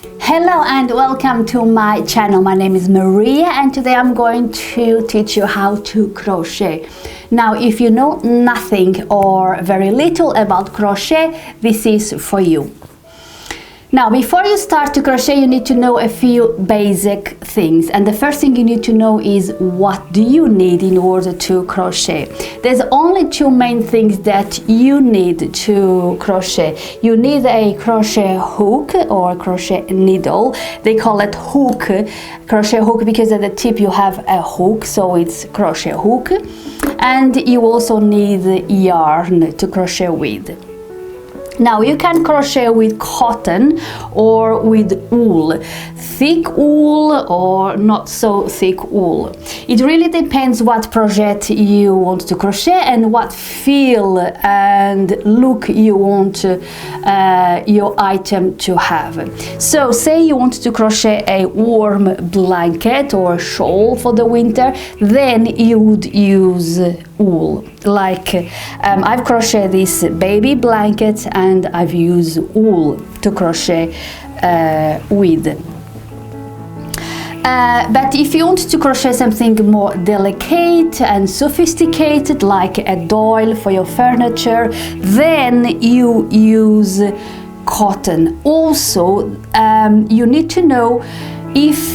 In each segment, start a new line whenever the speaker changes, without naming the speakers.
Hello and welcome to my channel. My name is Maria and today I'm going to teach you how to crochet. Now, if you know nothing or very little about crochet, this is for you. Now, before you start to crochet, you need to know a few basic things. And the first thing you need to know is what do you need in order to crochet. There's only two main things that you need to crochet. You need a crochet hook or crochet needle. They call it hook, crochet hook, because at the tip you have a hook, so it's crochet hook. And you also need yarn to crochet with. Now, you can crochet with cotton or with wool, thick wool or not so thick wool. It really depends what project you want to crochet and what feel and look you want your item to have. So, say you want to crochet a warm blanket or shawl for the winter, then you would use wool. Like I've crocheted this baby blanket and I've used wool to crochet with. But if you want to crochet something more delicate and sophisticated, like a doily for your furniture, then you use cotton. Also, you need to know if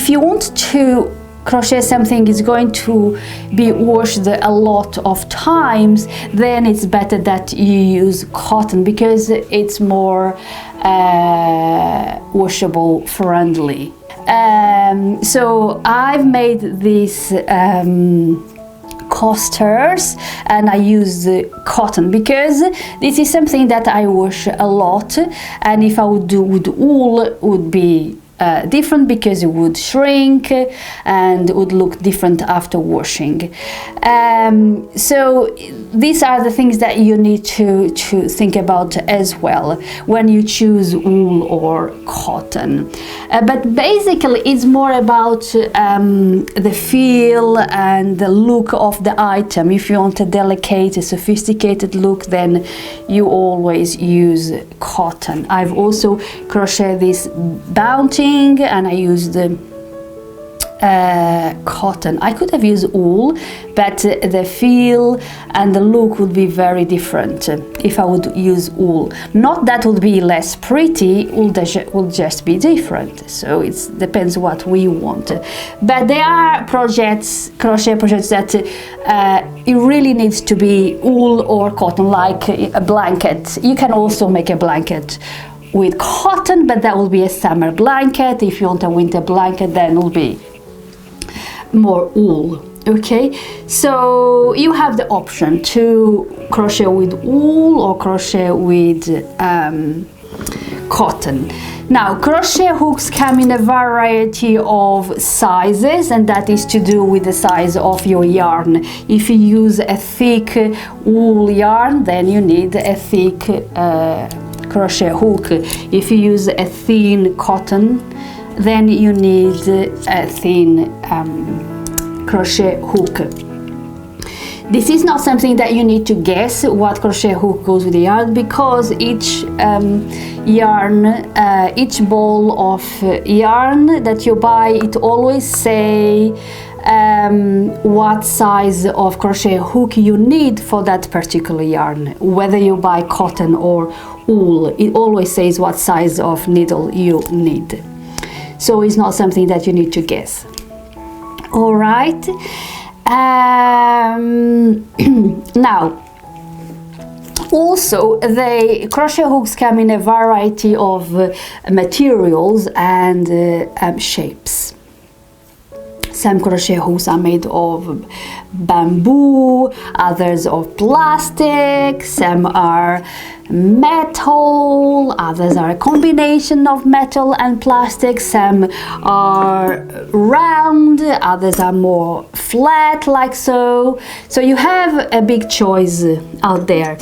you want to crochet something is going to be washed a lot of times, then it's better that you use cotton because it's more washable friendly. So I've made these coasters and I use cotton because this is something that I wash a lot, and if I would do with wool it would be different because it would shrink and would look different after washing. So these are the things that you need to think about as well when you choose wool or cotton. But basically it's more about the feel and the look of the item. If you want a delicate, a sophisticated look, then you always use cotton. I've also crocheted this bounty and I used the cotton. I could have used wool, but the feel and the look would be very different if I would use wool. Not that would be less pretty, wool will just be different. So it depends what we want. But there are projects, crochet projects that it really needs to be wool or cotton, like a blanket. You can also make a blanket with cotton, but that will be a summer blanket. If you want a winter blanket, then it will be more wool. Okay, so you have the option to crochet with wool or crochet with cotton. Now, crochet hooks come in a variety of sizes, and that is to do with the size of your yarn. If you use a thick wool yarn, then you need a thick crochet hook. If you use a thin cotton, then you need a thin crochet hook. This is not something that you need to guess what crochet hook goes with the yarn, because each yarn, each ball of yarn that you buy, it always say what size of crochet hook you need for that particular yarn. Whether you buy cotton or wool, it always says what size of needle you need. So it's not something that you need to guess. All right. Now, also the crochet hooks come in a variety of materials and shapes. Some crochet hooks are made of bamboo, others of plastic, some are metal, others are a combination of metal and plastic, some are round, others are more flat, like so. So you have a big choice out there.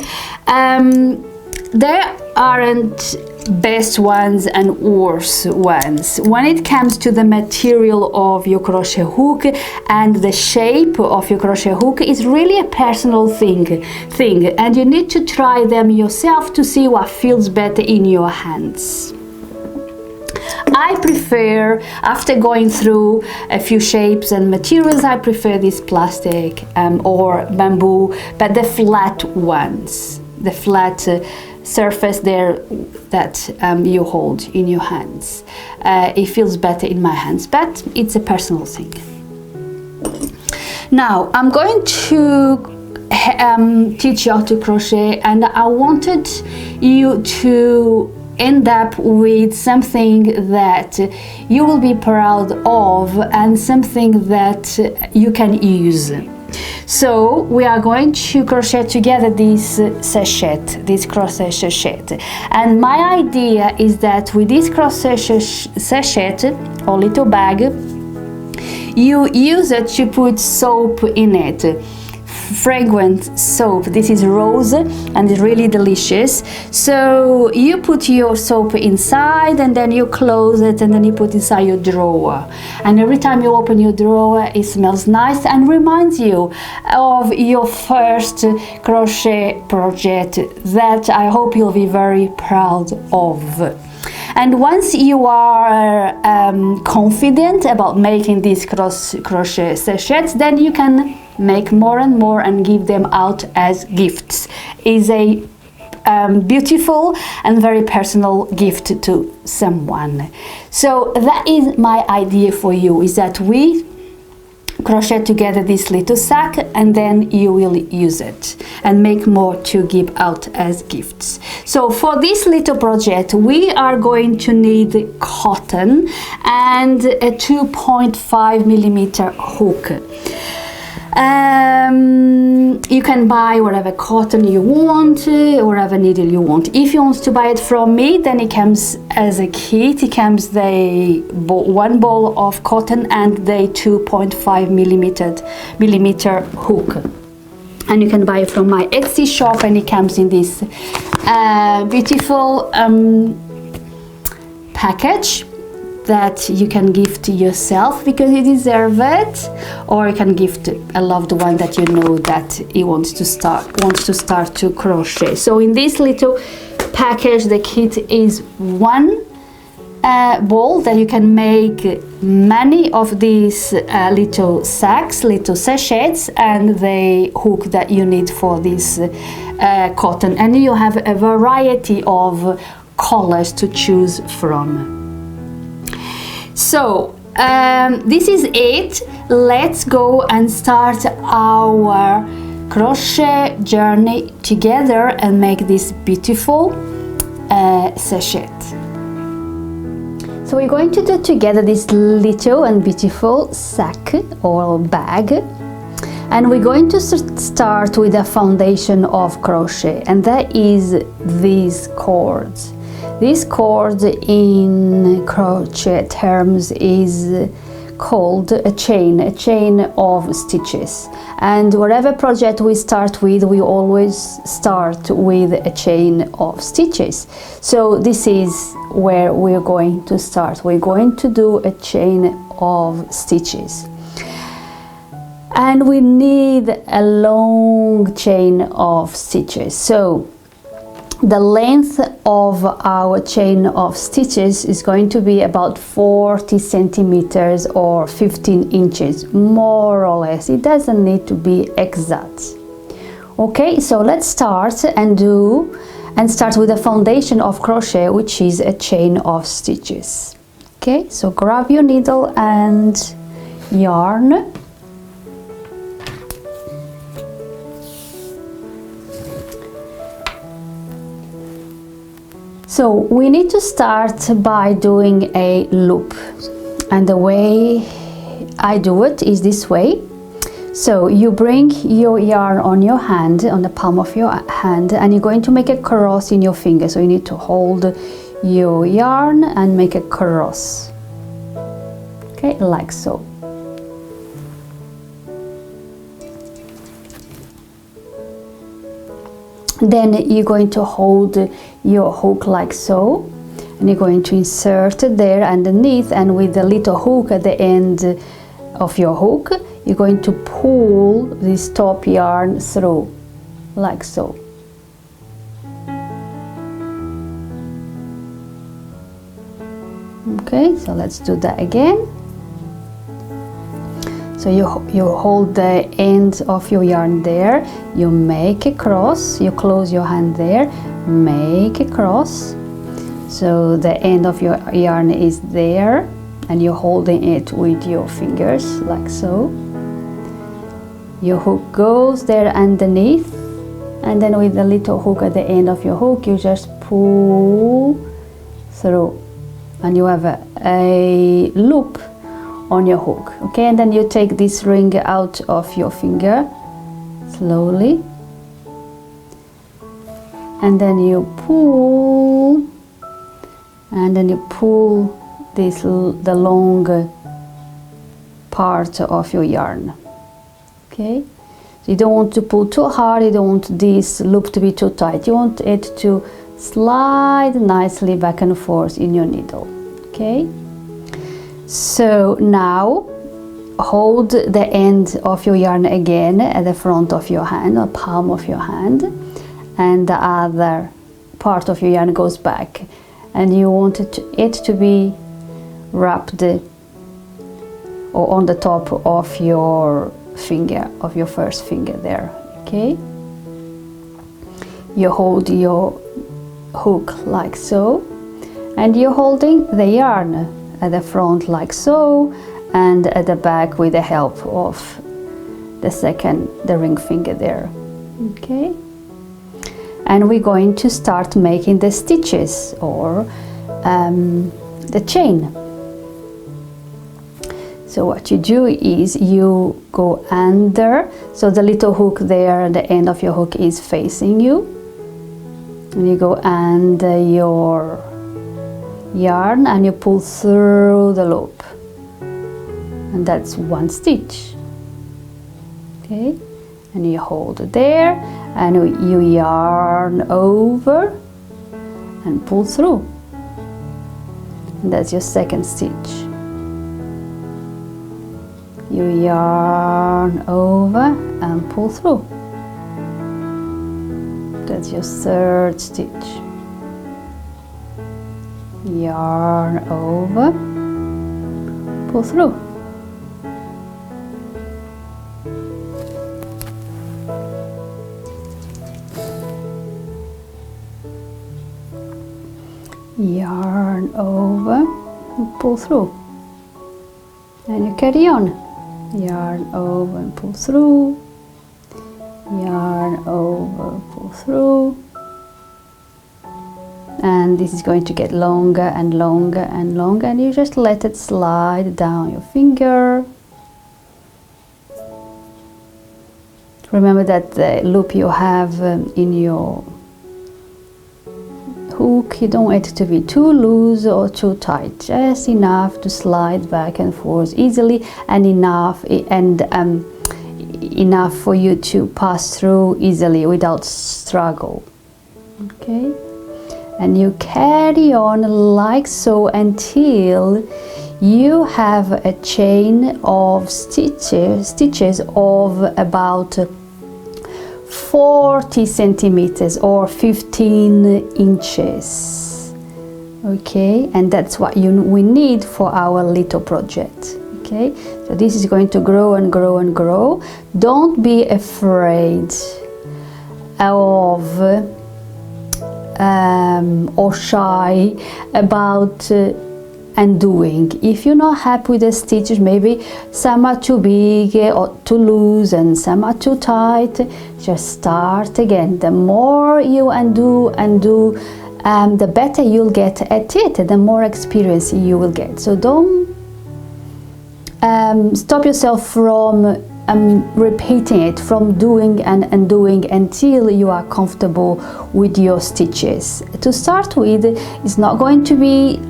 There aren't best ones and worst ones. When it comes to the material of your crochet hook and the shape of your crochet hook, is really a personal thing, and you need to try them yourself to see what feels better in your hands. I prefer, after going through a few shapes and materials, I prefer this plastic or bamboo, but the flat ones, the flat surface there that you hold in your hands. It feels better in my hands, but it's a personal thing. Now I'm going to teach you how to crochet, and I wanted you to end up with something that you will be proud of and something that you can use. So we are going to crochet together this sachet, this crochet sachet, and my idea is that with this crochet sachet or little bag, you use it to put soap in it, fragrant soap. This is rose and it's really delicious. So you put your soap inside and then you close it and then you put inside your drawer, and every time you open your drawer it smells nice and reminds you of your first crochet project that I hope you'll be very proud of. And once you are confident about making these crochet sachets, then you can make more and more and give them out as gifts. Is a beautiful and very personal gift to someone. So that is my idea for you, is that we crochet together this little sack and then you will use it and make more to give out as gifts. So for this little project we are going to need cotton and a 2.5 millimeter hook. You can buy whatever cotton you want, whatever needle you want. If you want to buy it from me, then it comes as a kit. It comes the one ball of cotton and the 2.5 millimeter hook. And you can buy it from my Etsy shop, and it comes in this beautiful package that you can give to yourself because you deserve it, or you can gift a loved one that you know that he wants to start to crochet. So in this little package, the kit is one ball that you can make many of these little sacks, little sachets, and the hook that you need for this cotton, and you have a variety of colors to choose from. So this is it. Let's go and start our crochet journey together and make this beautiful sachet. So we're going to do together this little and beautiful sack or bag, and we're going to start with a foundation of crochet, and that is these cords. This cord in crochet terms is called a chain of stitches, and whatever project we start with, we always start with a chain of stitches. So this is where we're going to start. We're going to do a chain of stitches, and we need a long chain of stitches. So the length of our chain of stitches is going to be about 40 centimeters or 15 inches, more or less. It doesn't need to be exact. Okay, so let's start and start with the foundation of crochet, which is a chain of stitches. Okay, so grab your needle and yarn. So we need to start by doing a loop, and the way I do it is this way. So you bring your yarn on your hand, on the palm of your hand, and you're going to make a cross in your finger. So you need to hold your yarn and make a cross, okay, like so. Then you're going to hold your hook like so, and you're going to insert it there underneath, and with the little hook at the end of your hook, you're going to pull this top yarn through like so. Okay, so let's do that again. So you hold the end of your yarn there, you make a cross, you close your hand there, make a cross. So the end of your yarn is there, and you're holding it with your fingers like so. Your hook goes there underneath, and then with the little hook at the end of your hook, you just pull through, and you have a loop on your hook. Okay, and then you take this ring out of your finger slowly, and then you pull, and then you pull this the long part of your yarn. Okay, so you don't want to pull too hard, you don't want this loop to be too tight, you want it to slide nicely back and forth in your needle. Okay, so now hold the end of your yarn again at the front of your hand or palm of your hand, and the other part of your yarn goes back, and you want it to be wrapped or on the top of your finger, of your first finger there. Okay, you hold your hook like so, and you're holding the yarn at the front like so, and at the back with the help of the ring finger there. Okay, and we're going to start making the stitches or the chain. So what you do is you go under, so the little hook there, the end of your hook is facing you, and you go under your yarn and you pull through the loop, and that's one stitch. Okay, and you hold it there, and you yarn over and pull through, and that's your second stitch. You yarn over and pull through, that's your third stitch. Yarn over, pull through. Yarn over and pull through, and you carry on. Yarn over and pull through, yarn over, pull through, and this is going to get longer and longer and longer, and you just let it slide down your finger. Remember that the loop you have in your hook, you don't want it to be too loose or too tight, just enough to slide back and forth easily, and enough for you to pass through easily without struggle. Okay, and you carry on like so until you have a chain of stitches of about 40 centimeters or 15 inches. Okay, and that's what we need for our little project. Okay, so this is going to grow and grow and grow. Don't be afraid of or shy about undoing. If you're not happy with the stitches, maybe some are too big or too loose and some are too tight, just start again. The more you undo, the better you'll get at it, the more experience you will get. So don't stop yourself from repeating it, from doing and undoing until you are comfortable with your stitches. To start with, it's not going to be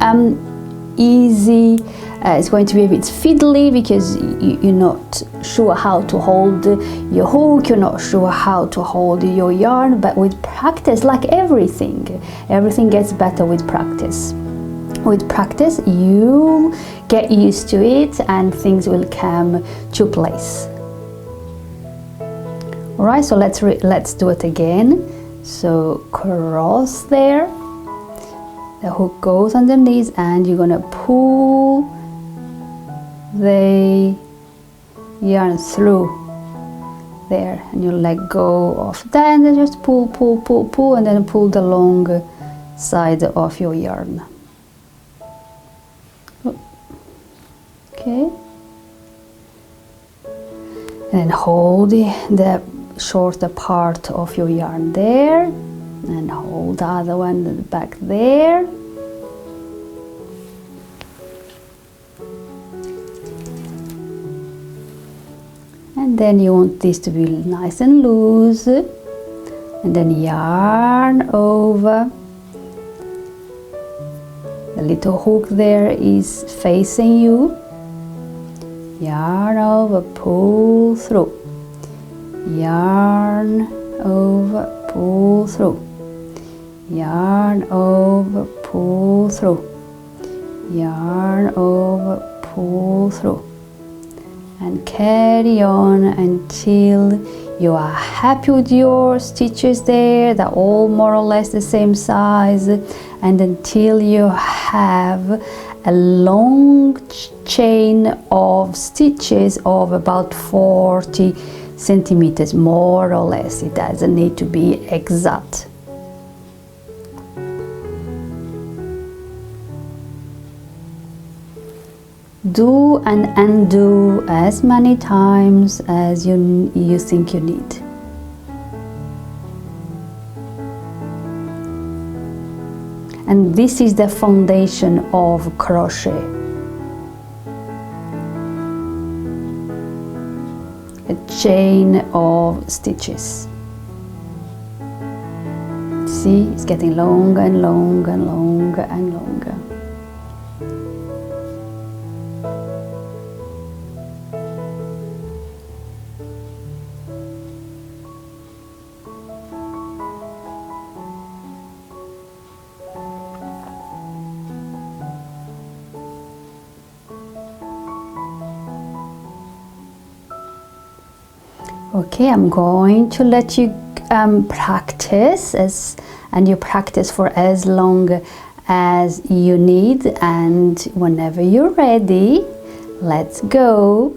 easy. It's going to be a bit fiddly because you're not sure how to hold your hook, you're not sure how to hold your yarn, but with practice, like everything gets better with practice. With practice, you get used to it and things will come to place. All right, so let's do it again. So cross there, the hook goes underneath, and you're gonna pull the yarn through there, and you let go of that, and then just pull, and then pull the long side of your yarn. Okay, and then hold the shorter part of your yarn there, and hold the other one back there. And then you want this to be nice and loose, and then yarn over. The little hook there is facing you. Yarn over, pull through. Yarn over, pull through. Yarn over, pull through. Yarn over, pull through. And carry on until you are happy with your stitches there. They're all more or less the same size, and until you have a long chain of stitches of about 40 centimeters, more or less. It doesn't need to be exact. Do and undo as many times as you think you need. And this is the foundation of crochet. A chain of stitches. See, it's getting longer and longer and longer and longer. Okay, I'm going to let you practice, and you practice for as long as you need, and whenever you're ready, let's go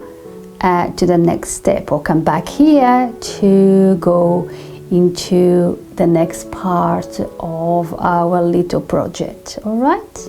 to the next step, or come back here to go into the next part of our little project. All right?